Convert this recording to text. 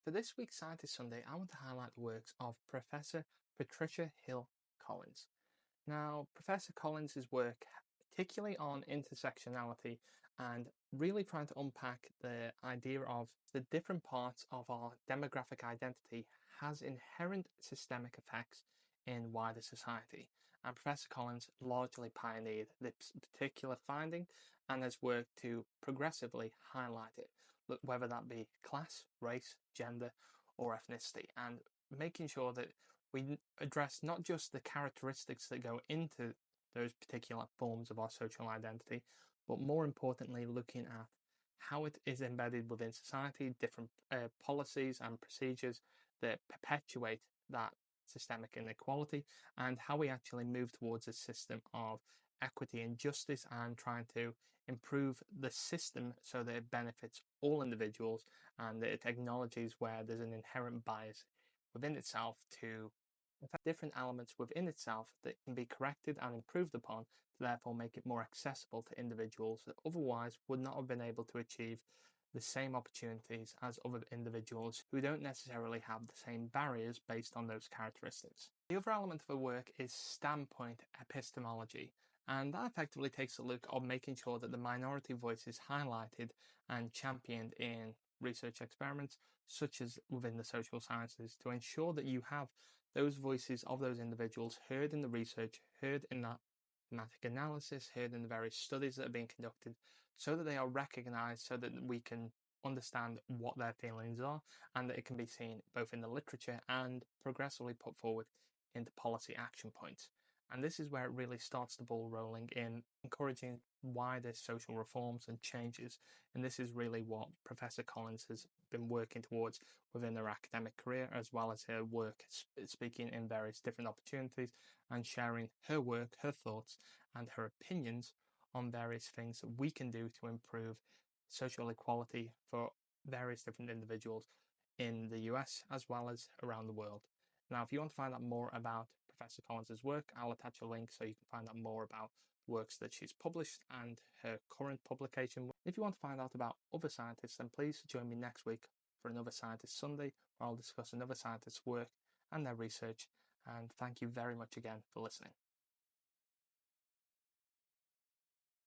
For this week's Scientist Sunday, I want to highlight the works of Professor Patricia Hill Collins. Now, Professor Collins' work, particularly on intersectionality and really trying to unpack the idea of the different parts of our demographic identity has inherent systemic effects in wider society. And Professor Collins largely pioneered this particular finding and has worked to progressively highlight it, whether that be class, race, gender, or ethnicity, and making sure that we address not just the characteristics that go into those particular forms of our social identity, but more importantly, looking at how it is embedded within society, different policies and procedures that perpetuate that systemic inequality, and how we actually move towards a system of equity and justice and trying to improve the system so that it benefits all individuals and that it acknowledges where there's an inherent bias within itself to affect different elements within itself that can be corrected and improved upon to therefore make it more accessible to individuals that otherwise would not have been able to achieve the same opportunities as other individuals who don't necessarily have the same barriers based on those characteristics. The other element of the work is standpoint epistemology, and that effectively takes a look at making sure that the minority voice is highlighted and championed in research experiments, such as within the social sciences, to ensure that you have those voices of those individuals heard in the research, heard in that thematic analysis, heard in the various studies that are being conducted, so that they are recognized, so that we can understand what their feelings are, and that it can be seen both in the literature and progressively put forward into policy action points. And this is where it really starts the ball rolling in encouraging wider social reforms and changes. And this is really what Professor Collins has been working towards within her academic career, as well as her work speaking in various different opportunities and sharing her work, her thoughts, and her opinions on various things that we can do to improve social equality for various different individuals in the US as well as around the world. Now, if you want to find out more about Professor Collins's work, I'll attach a link so you can find out more about works that she's published and her current publication. If you want to find out about other scientists, then please join me next week for another Scientist Sunday, where I'll discuss another scientist's work and their research. And thank you very much again for listening.